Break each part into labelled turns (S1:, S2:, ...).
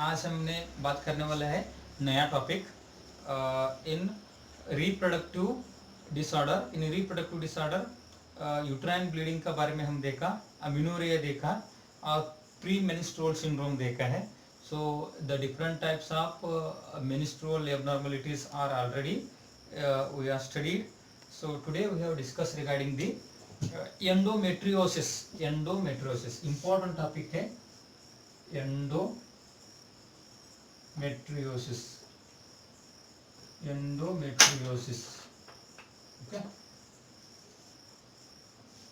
S1: आज हमने बात करने वाला है नया topic in reproductive disorder. In reproductive disorder uterine bleeding के बारे में हम देखा, अम्यूनोरिया देखा और प्री मेनिस्ट्रुअल सिंड्रोम देखा है। So the different types of menstrual abnormalities are already we are studied. So today we have discussed regarding the endometriosis. Endometriosis important topic है. Endometriosis. Okay.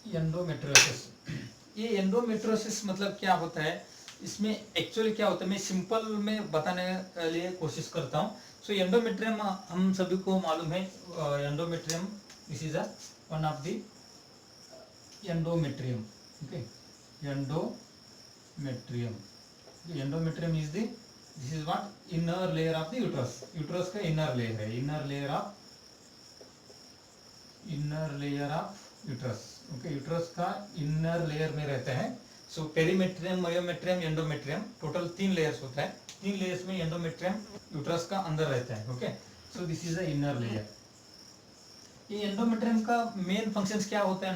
S1: एंडोमेट्रियोसिस. ये एंडोमेट्रियोसिस मतलब क्या होता है, इसमें एक्चुअली क्या होता है, मैं सिंपल में बताने के लिए कोशिश करता हूँ. सो एंडोमेट्रियम हम सभी को मालूम है. Endometrium this is one of the endometrium. Okay, endometrium. Endometrium is the this is what inner layer of the uterus. Uterus का इनर लेयर है, inner layer of uterus. Okay, uterus का इनर लेयर में रहता है. So perimetrium, myometrium, endometrium, total 3 layers होता है. 3 layers में endometrium uterus का अंदर रहता है. Okay, so this is the inner layer. ये एंडोमेट्रियम का मेन फंक्शंस क्या होता है?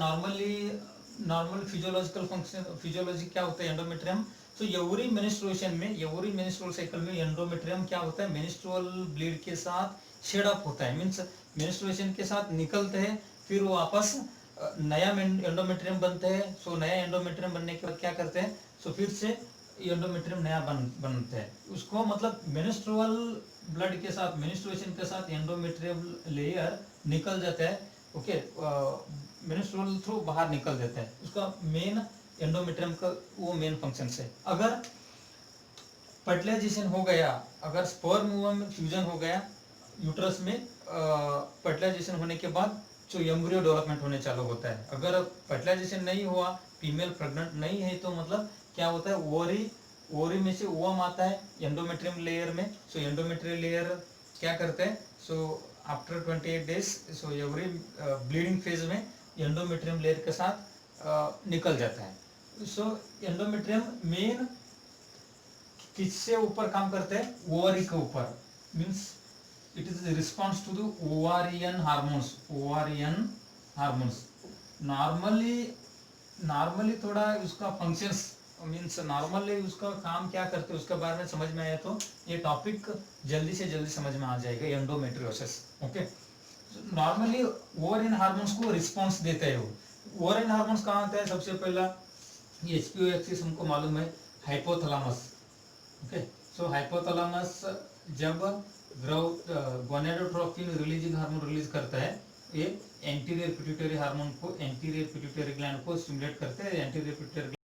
S1: नॉर्मल फिजियोलॉजिकल फंक्शन, फिजियोलॉजी क्या होता है एंडोमेट्रियम. सो एवरी मेनिस्ट्रुएशन में, एवरी मेनिस्ट्रुअल साइकिल में एंडोमेट्रियम क्या होता है, मेनिस्ट्रुअल ब्लीड के साथ शेड अप होता है. मींस मेनिस्ट्रुएशन के साथ निकलते हैं, फिर वो वापस नया एंडोमेट्रियम बनते हैं. सो नया एंडोमेट्रियम बनने के बाद क्या करते हैं, सो फिर से एंडोमेट्रियम नया बनते हैं. उसको मतलब मेनिस्ट्रुअल ब्लड के साथ, मेनिस्ट्रुएशन के साथ एंडोमेट्रियम लेयर निकल जाता है. ओके, मेनिस्ट्रुअल थ्रू बाहर निकल जाता है. उसका मेन एंडोमेट्रियम का वो मेन फंक्शन है. अगर फर्टिलाइजेशन हो गया, अगर स्पर्म में फ्यूजन हो गया यूट्रस में, फर्टिलाइजेशन होने के बाद जो एम्ब्रियो डेवलपमेंट होने चालू होता है. अगर फर्टिलाइजेशन नहीं हुआ, फीमेल प्रेग्नेंट नहीं है, तो मतलब क्या होता है, ओवरी में से ओवम आता है एंडोमेट्रियम लेयर में. सो एंडोमेट्रियल लेयर क्या करते हैं, so after 28 days, so every bleeding phase में एंडोमेट्रियम लेयर के साथ निकल जाता है. सो एंडोमेट्रियम मेन किससे ऊपर काम करते हैं, ओवरी के ऊपर. Means it is the response to the ovarian hormones. normally थोड़ा उसका functions मीन्स नॉर्मली उसका काम क्या करते हैं उसके बारे में समझ में आया तो ये टॉपिक जल्दी से जल्दी समझ में आ जाएगा. Endometriosis. Okay, normally ovarian hormones को रिस्पॉन्स देते हैं. वो ओवरियन हार्मोन्स कहाँ होता है, सबसे पहला एचपीओ एक्सिस हमको मालूम है, हाइपोथैलेमस. ओके, सो हाइपोथैलेमस जब गोनेडोट्रोपिन रिलीजिंग हार्मोन रिलीज करता है, ये एंटीरियर पिट्यूटरी हार्मोन को, एंटीरियर पिट्यूटरी ग्लैंड को स्टिमुलेट करते हैं. Anterior pituitary gland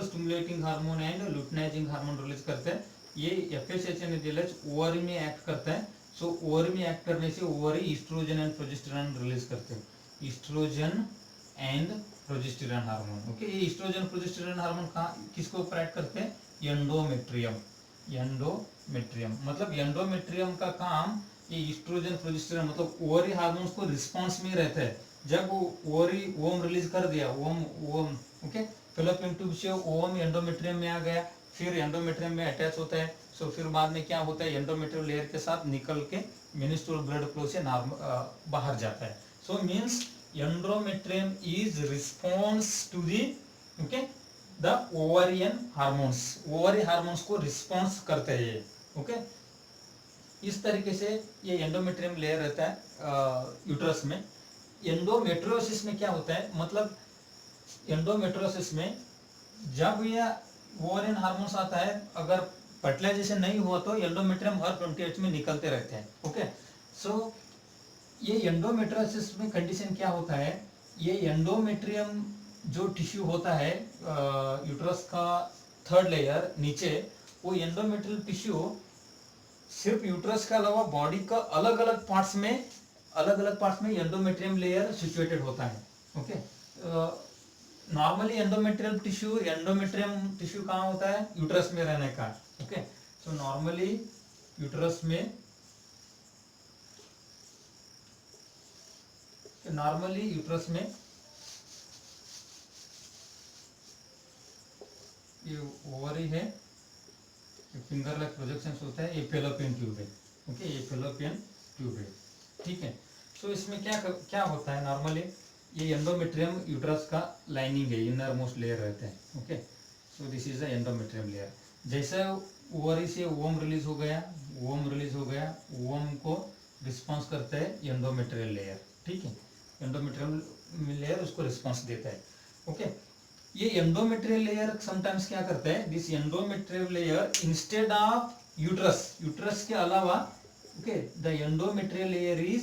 S1: stimulating hormone and luteinizing hormone release करते हैं. ये एफएसएचएन ओवरी में एक्ट करता है. सो ओवरी में एक्ट करने से ovary oestrogen and progesterone release करते हैं. Oestrogen and progesterone hormone. Okay, ये ईस्ट्रोजन प्रोजेस्टेरॉन हार्मोन कहाँ किसको ऊपर एक्ट करते हैं, एंडोमेट्रियम. एंडोमेट्रियम मतलब एंडोमेट्रियम का काम ये ईस्ट्रोजन प्रोजेस्टेरॉन मतलब ओवरी हार्मोन्स को रिस्पांस में रहता है. जब वो ओवरी ओवम रिलीज कर दिया, ओवम ओके, फेलोपियन ट्यूब से ओवम एंडोमेट्रियम में आ गया, फिर एंडोमेट्रियम में अटैच होता है. सो फिर बाद में क्या होता है, एंडोमेट्रियल लेयर के साथ निकल के मेनिस्ट्रुअल ब्लड फ्लो से बाहर जाता है. So means endometrium is response to the okay the ovarian hormones. Ovary hormones को रिस्पॉन्स करते हैं ये. ओके, इस तरीके से ये एंडोमेट्रियम लेयर रहता है यूट्रस में. एंडोमेट्रियोसिस में क्या होता है, मतलब एंडोमेट्रियोसिस में जब ये ओवरियन हार्मोन्स आता है, अगर फर्टिलाइजेशन नहीं हुआ तो एंडोमेट्रियम हर 28 में निकलते रहते हैं. ओके, सो ये एंडोमेट्रियोसिस में कंडीशन क्या होता है, ये एंडोमेट्रियम जो टिश्यू होता है यूट्रस का थर्ड लेयर नीचे, वो एंडोमेट्रियल टिश्यू सिर्फ यूट्रस के अलावा बॉडी का अलग अलग पार्ट्स में एंडोमेट्रियम लेयर सिचुएटेड होता है. ओके, नॉर्मली एंडोमेट्रियल टिश्यू कहाँ होता है, यूट्रस में रहने का. ओके, सो नॉर्मली यूट्रस में ये ओवरी है, फिंगर लाइक प्रोजेक्शंस होता है, ये फेलोपियन ट्यूब है। ओके, ये फेलोपियन ट्यूब है, ठीक है। सो इसमें क्या होता है नॉर्मली, ये एंडोमेट्रियम यूट्रस का लाइनिंग है, इनर मोस्ट लेयर रहता है। Okay, so this is the endometrium layer. जैसे ओवरी से ओवम रिलीज हो गया, ओवम को रिस्पॉन्स करता है एंडोमेट्रियल लेयर, ठीक है। एंडोमेट्रियल लेयर उसको रिस्पॉन्स देता है। ओके, ये एंडोमेट्रियल लेयर समटाइम्स क्या करता है, this endometrial layer instead of uterus के अलावा, okay, the endometrial layer is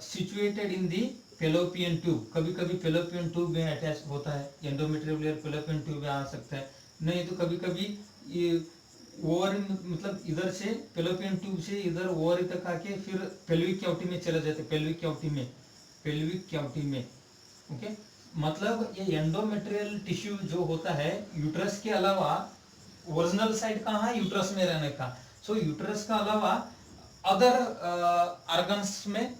S1: situated in the fallopian tube. कभी कभी फेलोपियन ट्यूब में अटैच होता है एंडोमेट्रियल लेयर, फेलोपियन ट्यूब में आ सकता है, नहीं तो कभी कभी ये ओवर, मतलब इधर से फेलोपियन ट्यूब से इधर ओवर तक आके फिर पेल्विक कैविटी में चले जाते, पेल्विक कैविटी में। ओके, मतलब ये एंडोमेट्रियल टिश्यू जो होता है यूट्रस के अलावा, ओरिजिनल साइड कहाँ है, यूट्रस में रहने का। सो यूट्रस का अलावा अदर ऑर्गन्स में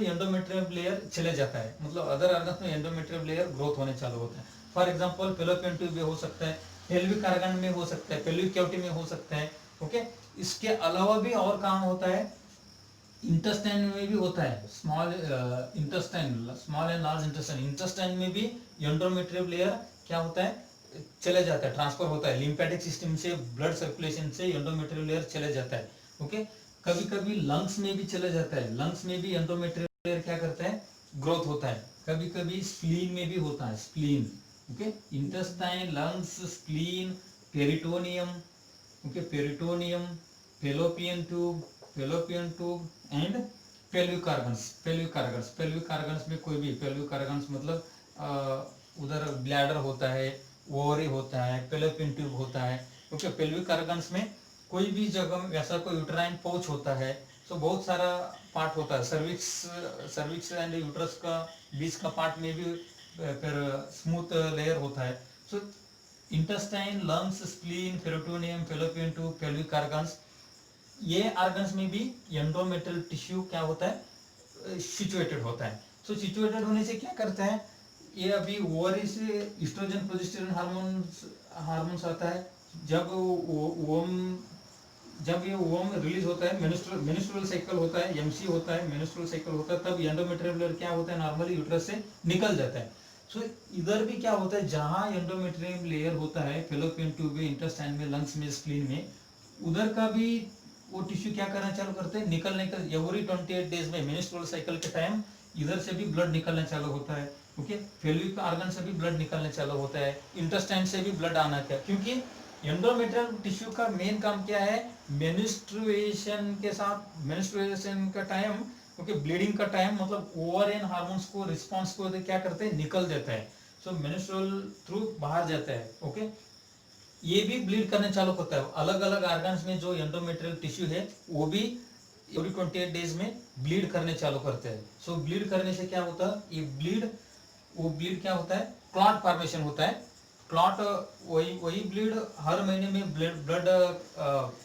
S1: एंडोमेट्रियल लेयर चले जाता है, मतलब अदर ऑर्गन्स में एंडोमेट्रियल लेयर ग्रोथ होने चालू होता है। फॉर एग्जांपल फेलोपियन ट्यूब में हो सकता है, पेल्विक ऑर्गन में हो सकता है, पेल्विक कैविटी में हो सकता है। ओके, इसके अलावा भी और काम होता है, इंटेस्टाइन में भी होता है, स्मॉल एंड लार्ज इंटेस्टाइन में भी एंडोमेट्रियल लेयर क्या होता है, चले जाता है, ट्रांसफर होता है, लिम्फेटिक सिस्टम से, ब्लड सर्कुलेशन से एंडोमेट्रियल लेयर चले जाता है। ओके, कभी कभी लंग्स में भी चले जाता है, लंग्स में भी एंडोमेट्रियल लेयर क्या करता है, ग्रोथ होता है। कभी कभी स्प्लीन में भी होता है, spleen. Okay, intestine, lungs, spleen, peritoneum, okay, peritoneum, fallopian tube and pelvic organs में कोई भी पेल्विक ऑर्गन्स, मतलब उधर ब्लैडर होता है, ओवरी होता है, फेलोपियन ट्यूब होता है। ओके, पेल्विक ऑर्गन्स में कोई भी जगह वैसा कोई यूट्राइन पोच होता है। सो बहुत सारा पार्ट होता है, सर्विक्स एंड यूट्रस का बीच का पार्ट में भी फिर स्मूथ लेयर होता है। So intestine, lungs, spleen, peritoneum, fallopian tube, pelvic organs, ये ऑर्गन्स में भी एंडोमेट्रियल टिश्यू क्या होता है, सिचुएटेड होता है। सो सिचुएटेड होने से क्या करता है, ये अभी ओवरी से एस्ट्रोजन प्रोजेस्टेरोन हार्मोन्स आता है। जब ये ओवम रिलीज होता है, मेनिस्ट्रुअल साइकिल होता है, एमसी होता है, मेनिस्ट्रुअल साइकिल होता है, तब एंडोमेट्रियल लेयर क्या होता है, नॉर्मली यूट्रस से निकल जाता है। सो इधर भी क्या होता है, जहां एंडोमेट्रियल लेयर होता है, फेलोपियन ट्यूब में, इंटेस्टाइन में, लंग्स में, स्प्लीन में, उधर का भी वो टिश्यू क्या करना चालू करते हैं, निकलने का। एवरी 28 डेज में मेनिस्ट्रुअल साइकिल के टाइम इधर से भी ब्लड निकलना चालू होता है। ओके, पेल्विक ऑर्गन से भी ब्लड निकलने चालू होता है, इंटेस्टाइन से भी ब्लड आना क्या, क्योंकि एंडोमेट्रियल टिश्यू का मेन काम क्या है, मेनिस्ट्रुएशन का टाइम, ओके, ब्लीडिंग का टाइम, मतलब ओवरियन हार्मोन्स को रिस्पॉन्स को क्या करते हैं, निकल देता है। सो मेनिस्ट्रुअल थ्रू बाहर जाता है। ओके, ये भी ब्लीड करने चालू होता है। अलग अलग ऑर्गन्स में जो एंडोमेट्रियल टिश्यू है वो भी एवरी 28 डेज में ब्लीड करने चालू करते हैं। सो ब्लीड करने से क्या होता है, ये ब्लीड क्या होता है, क्लॉट फॉर्मेशन होता है। क्लॉट वही ब्लीड हर महीने में ब्लड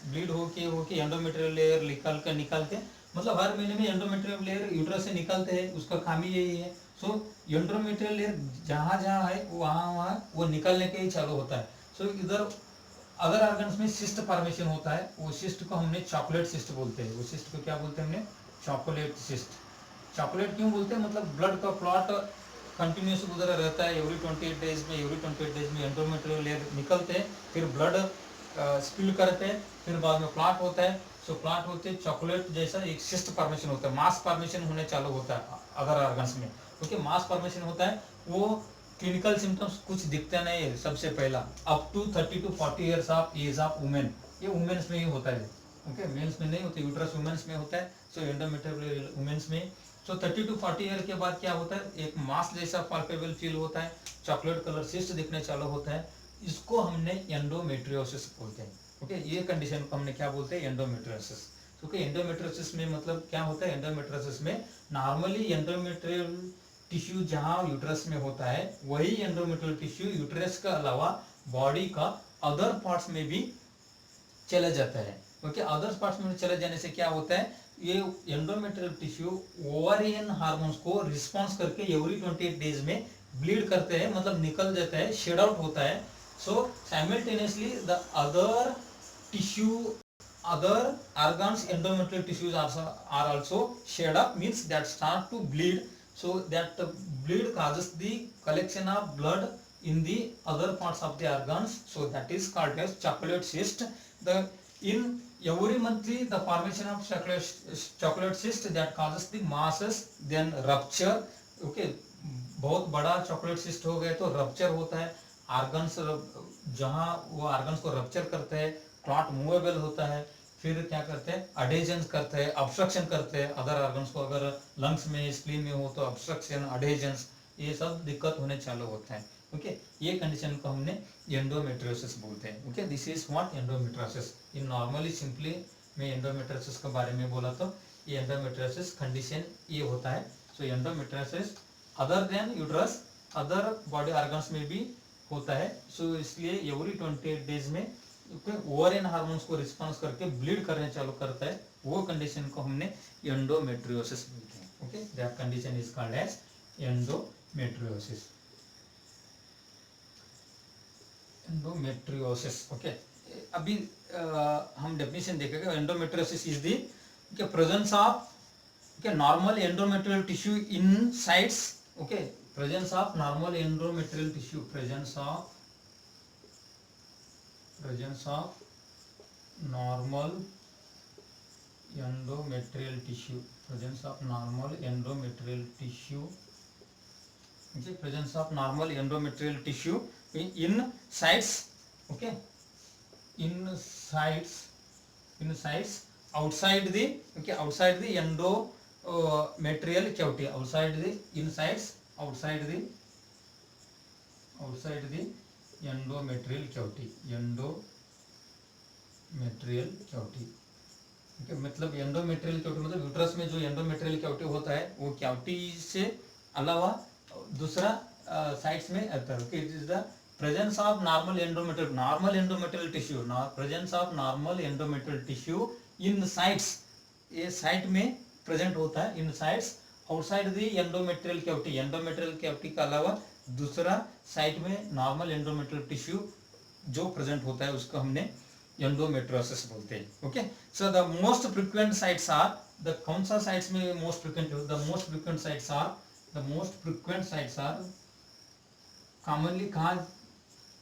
S1: ब्लीड होके एंडोमेट्रियल लेयर निकाल के, मतलब हर महीने में एंडोमेट्रियल लेयर यूट्रस से निकालते हैं, उसका खामी यही है। सो एंडोमेट्रियल लेयर जहां जहां है वहां वो निकलने के ही चालू होता है। सो इधर अदर ऑर्गन्स में सिस्ट फॉर्मेशन होता है, वो सिस्ट को हमने चॉकलेट सिस्ट बोलते हैं। वो सिस्ट को क्या बोलते हैं हमने, चॉकलेट सिस्ट। चॉकलेट क्यों बोलते हैं, मतलब ब्लड का क्लॉट कंटिन्यूस उधर रहता है, एवरी 28 डेज में एंडोमेट्रियल लेयर निकलते हैं, फिर ब्लड स्पिल करते हैं, फिर बाद में क्लॉट होता है। सो क्लॉट होते चॉकलेट जैसा एक सिस्ट फॉर्मेशन होता है, मास फॉर्मेशन होने चालू होता है अदर ऑर्गन्स में। क्योंकि मास फॉर्मेशन होता है, वो क्लिनिकल सिम्टम्स कुछ दिखता नहीं है सबसे पहला, up to 30 to 40 years of age of women, ये वुमेन्स में ही होता है। ओके, मेल्स में नहीं होता, यूट्रस वुमेन्स में होता है। सो एंडोमेट्रियल वुमेन्स में। सो 30 to 40 ईयर के बाद क्या होता है, एक मास जैसा पाल्पेबल फील होता है, चॉकलेट कलर सिस्ट दिखने चालू होता है, इसको हमने एंडोमेट्रियोसिस बोलते हैं। ओके, ये कंडीशन को हमने क्या बोलते हैं, एंडोमेट्रियोसिस। क्योंकि एंडोमेट्रियोसिस में मतलब क्या होता है, एंडोमेट्रियोसिस में नॉर्मली एंडोमेट्रियल टिश्यू जहां यूट्रस में होता है, वही एंडोमेट्रियल टिश्यू यूट्रस का अलावा बॉडी का अदर पार्ट्स में भी चला जाता है। क्योंकि अदर पार्ट्स में चले जाने से क्या होता है, ये एंडोमेट्रियल टिश्यू ओवरियन हार्मोन्स को रिस्पॉन्स करके एवरी 28 डेज में ब्लीड करते हैं, मतलब निकल जाता है, शेड आउट होता है। So simultaneously the other tissue, other organs, endometrial tissues are also shed up, means that start to bleed. So that bleed causes the collection of blood in the other parts of the organs. So that is called as chocolate cyst. The in every monthly the formation of chocolate cyst that causes the masses, then rupture. Okay, बहुत बड़ा chocolate cyst हो गए तो rupture होता है, organs जहां वो organs को रप्चर करते हैं, क्लॉट मूवेबल होता है, फिर क्या करते हैं, अडेजन करते हैं, ऑब्स्ट्रक्शन करते हैं अदर ऑर्गन्स को, अगर लंग्स में स्प्लीन में हो तो ऑब्स्ट्रक्शन, अडेजन्स, ये सब दिक्कत होने चालू होता है. ओके, ये कंडीशन को हमने एंडोमेट्रियोसिस बोलते हैं. Okay, this is what endometriosis. In normally simply मैं एंडोमेट्रियोसिस के बारे में बोला तो ये एंडोमेट्रियोसिस कंडीशन ये होता है. So endometriosis other than uterus other body organs में भी होता है. सो इसलिए एवरी 28 डेज में ओवरियन हार्मोन्स को रिस्पॉन्स करके ब्लीड करने चालू करता है, वो कंडीशन को हमने एंडोमेट्रियोसिस बोलते हैं. Okay, that condition is called as endometriosis. Endometriosis. Okay, अभी हम डेफिनेशन देखेंगे. Endometriosis is the presence of normal endometrial tissue insides. Okay, presence of normal endometrial tissue, presence of normal endometrial tissue, presence of normal endometrial tissue. Okay, presence of normal endometrial tissue in sides. Okay, in sides outside the, okay, outside the endometrial cavity, outside the insides, outside the endometrial cavity, endometrial cavity. okay, मतलब endometrial cavity मतलब uterus में जो endometrial cavity होता है वो cavity से अलावा दूसरा साइड्स में आता है. okay, it is the presence of normal endometrial tissue, presence of normal endometrial tissue in sides, ये साइड में प्रेजेंट होता है, in sides outside the endometrial cavity के अलावा दूसरा साइड में नॉर्मल एंडोमेट्रियल टिश्यू जो प्रेजेंट होता है उसको हमने एंडोमेट्रियोसिस बोलते हैं. Okay, so the most frequent sites are the, कौन सा साइट्स में most frequent, the most frequent sites are commonly कहाँ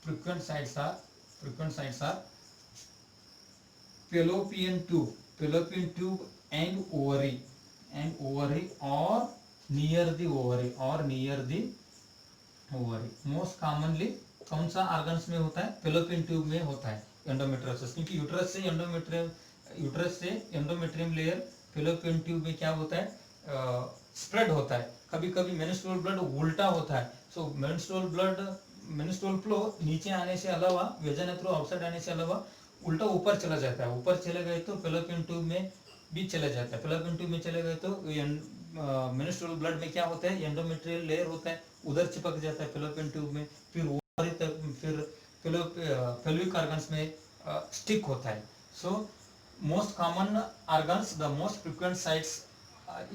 S1: frequent sites are fallopian tube and ovary or near the ovary. Most commonly कौन सा organs में होता है, fallopian tube में होता है एंडोमेट्रियोसिस, क्योंकि यूट्रस से एंडोमेट्रियम लेयर फेलोपियन ट्यूब में क्या होता है, स्प्रेड होता है. कभी कभी मेंस्ट्रुअल ब्लड उल्टा होता है. सो मेंस्ट्रुअल फ्लो नीचे आने से अलावा, वेजाइना थ्रू आउटसाइड आने से अलावा उल्टा ऊपर चला जाता है. ऊपर चले गए तो फेलोपियन ट्यूब में भी चला जाता है. फेलोपियन ट्यूब में चले गए तो मेंस्ट्रुअल ब्लड में क्या होता है, एंडोमेट्रियल लेयर होता है, उधर चिपक जाता है फेलोपियन ट्यूब में, फिर फेलोइक ऑर्गन्स में स्टिक होता है. So most common organs, the most frequent sites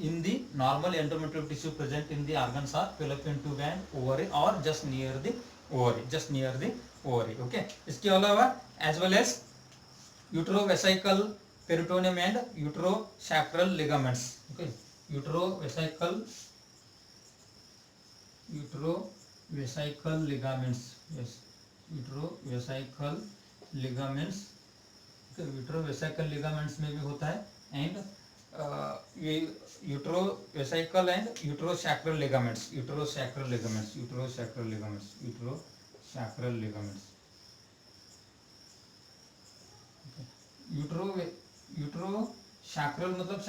S1: in the normal endometrial tissue present in the organs are fallopian tube and ovary or just near the ovary. Okay, इसके अलावा as well as uterovesical peritoneum and uterosacral ligaments. Okay, uterovesical ligaments. Yes, uterovesical ligaments. Okay, uterovesical ligaments में भी होता है, and uterovesical and uterosacral ligaments. Uterosacral मतलब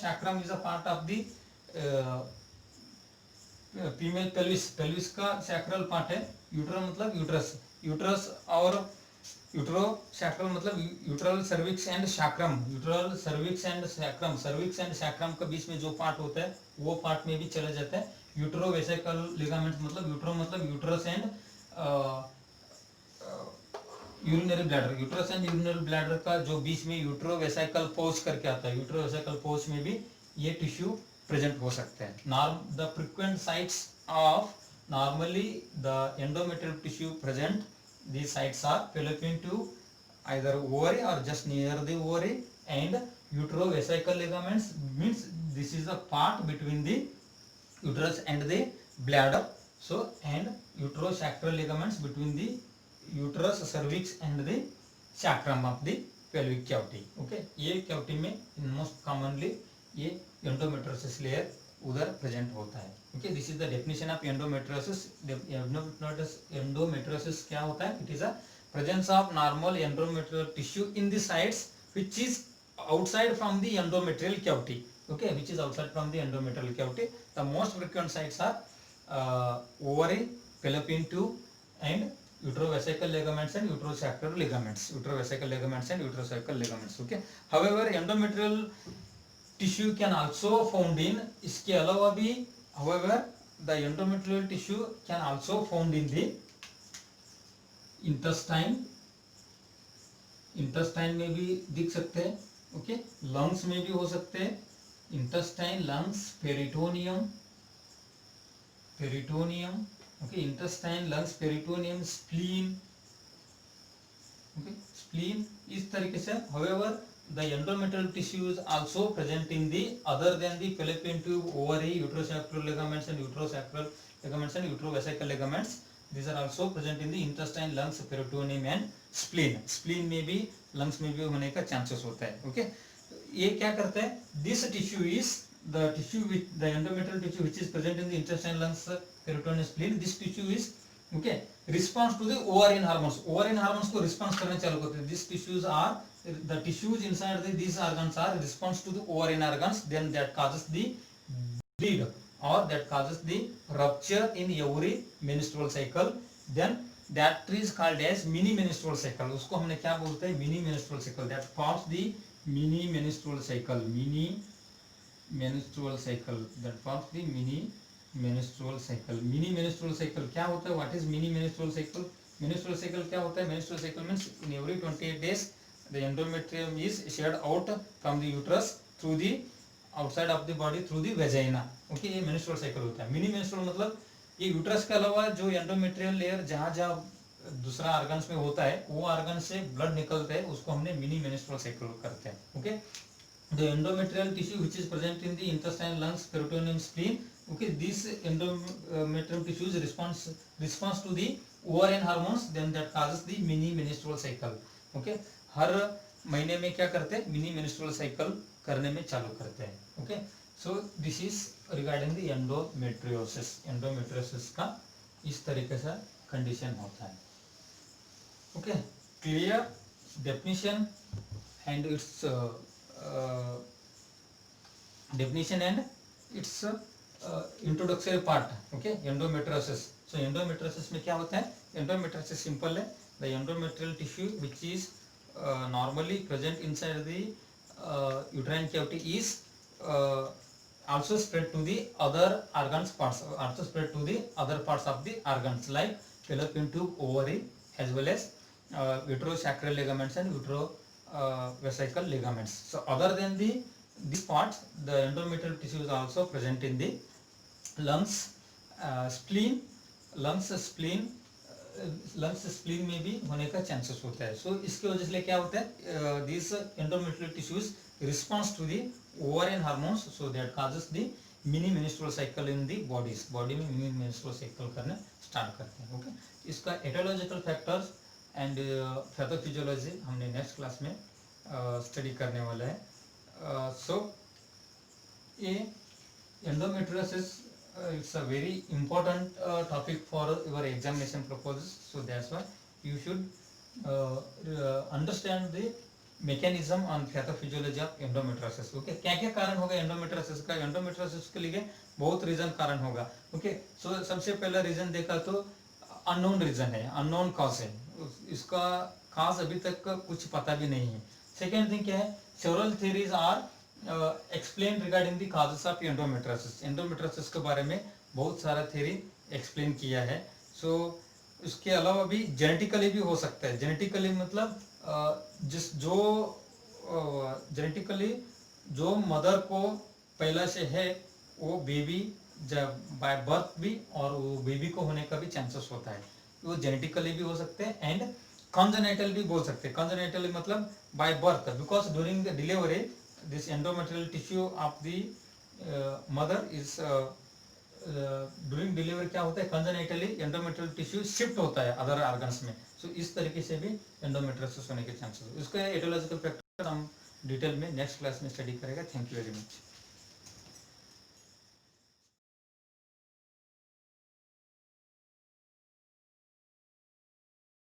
S1: sacrum is a part of the female pelvis का sacral part है. Uterine मतलब uterus और uterosacral मतलब uterine cervix and sacrum. Cervix and sacrum के बीच में जो पार्ट होता है वो पार्ट में भी चला जाता है. यूट्रोवेसिकल लिगामेंट्स मतलब यूट्रस एंड यूरिनरी ब्लैडर का जो बीच में यूट्रोवेसिकल पोच करके आता है, यूट्रोवेसिकल पोच में भी ये टिश्यू प्रेजेंट हो सकते हैं. The frequent sites of normally the endometrial tissue present these sites are fallopian tube, either ovary or just near the ovary, and uterovesical ligaments means this is the part between the uterus and the bladder. So and uterosacral ligaments between the uterus, cervix and the sacrum of the pelvic cavity. Okay, ये cavity में most commonly ये endometriosis layer उधर present होता है. Okay, this is the definition of endometriosis. Endometriosis क्या होता है? It is a presence of normal endometrial tissue in the sites which is outside from the endometrial cavity. Okay, which is outside from the endometrial cavity. The most frequent sites are ovary, fallopian tube, and uterovesical ligaments and uterosacral ligaments. Uterovesical ligaments and uterosacral ligaments. Okay. However, endometrial tissue can also found in, इसके अलावा भी, however, the endometrial tissue can also found in the intestine. intestine में भी दिख सकते हैं. Okay, lungs में भी हो सकते हैं. Intestine, lungs, peritoneum. Okay, intestine, lungs, peritoneum, spleen. Okay, spleen इस तरीके से. However, the endometrial tissue is also present in the other than the fallopian tube, ovary, uterosacral ligaments and uterovesical ligaments. These are also present in the intestine, lungs, peritoneum and spleen. Spleen में भी, lungs में भी होने का chances होता है. Okay, ये क्या करता है? This tissue is the tissue with the endometrial tissue which is present in the intestine, lungs, peritoneum, spleen. This tissue is okay response to the ovarian hormones. Ovarian hormones को response करने चालू करते हैं. These tissues are the tissues inside these organs are response to the ovarian organs. Then that causes the bleed or that causes the rupture in every menstrual cycle. Then that is called as mini menstrual cycle. उसको हमने क्या बोलते हैं? Mini menstrual cycle. That forms the mini menstrual cycle. Mini menstrual cycle. That forms the mini menstrual cycle. Mini menstrual cycle क्या होता है? What is mini menstrual cycle? Menstrual cycle क्या होता है? Menstrual cycle means in every 28 days the endometrium is shed out from the uterus through the outside of the body through the vagina. Okay, ये menstrual cycle होता है. Mini menstrual मतलब ये uterus के अलावा जो एंडोमेट्रियल लेयर जहाँ जहाँ दूसरा ऑर्गन्स में होता है वो ऑर्गन से ब्लड निकलता है उसको हमने मिनी मेंस्ट्रुअल साइकिल करते हैं. Okay, the endometrial tissue which is present in the intestine, lungs, peritoneum, spleen. Okay, this endometrial tissue is response to the ovarian hormones, then that causes the mini menstrual cycle. Okay, हर महीने में क्या करते हैं? Mini menstrual cycle करने में चालू करते हैं. Okay, so this is regarding the endometriosis. Endometriosis का इस तरीके से कंडीशन होता है. Okay, clear definition and it's definition and it's introductory part. Okay, endometriosis. So endometriosis में क्या होता है? एंडोमेट्रियोसिस सिंपल है. The endometrial tissue which is normally present inside the uterine cavity is also spread to the other organs parts, also spread to the other parts of the organs like fallopian tube, ovary, as well as uterosacral ligaments and uterovesical ligaments. So other than these parts, the endometrial tissue is also present in the lungs, spleen, lungs spleen में भी होने का chances होता है. सो इसकी वजह से क्या होता है? This endometrial tissues response to the ovarian hormones, so that causes the mini menstrual cycle in the bodies. Body में मिनी मेंस्ट्रुअल साइकिल करना स्टार्ट करते हैं. ओके, इसका एटियोलॉजिकल फैक्टर्स एंड पैथोफिजियोलॉजी हमने नेक्स्ट क्लास में स्टडी करने वाला है. सो ये endometriosis it's a very important topic for your examination purposes, so that's why you should understand the mechanism and pathophysiology of endometriosis. Okay, क्या क्या कारण होगा endometriosis का? endometriosis के लिए बहुत रीजन कारण होगा. ओके, सो सबसे पहला रीजन देखा तो अननोन रीजन है, अननोन कॉज है. इसका खास अभी तक कुछ पता भी नहीं है. सेकेंड थिंग क्या है? Several theories are explain regarding the causes of endometriosis. Endometriosis के बारे में बहुत सारा थ्योरी एक्सप्लेन किया है. सो उसके अलावा भी जेनेटिकली भी हो सकता है. जेनेटिकली मतलब जेनेटिकली जो मदर को पहला से है वो बेबी जब बाय बर्थ भी और वो बेबी को होने का भी चांसेस होता है. वो जेनेटिकली भी हो सकते हैं एंड कॉन्जेनाइटल भी बोल सकते हैं। कॉन्जेनाइटल मतलब by birth, because during the delivery this endometrial tissue of the mother is during delivery क्या होता है, कंजेनिटली एंडोमेट्रियल टिश्यू शिफ्ट होता है अदर ऑर्गन्स में। सो इस तरीके से भी एंडोमेट्रियोसिस होने के चांसेस। इसके एटियोलॉजिकल फैक्टर हम डिटेल में नेक्स्ट क्लास में स्टडी करेगा। Thank you very much.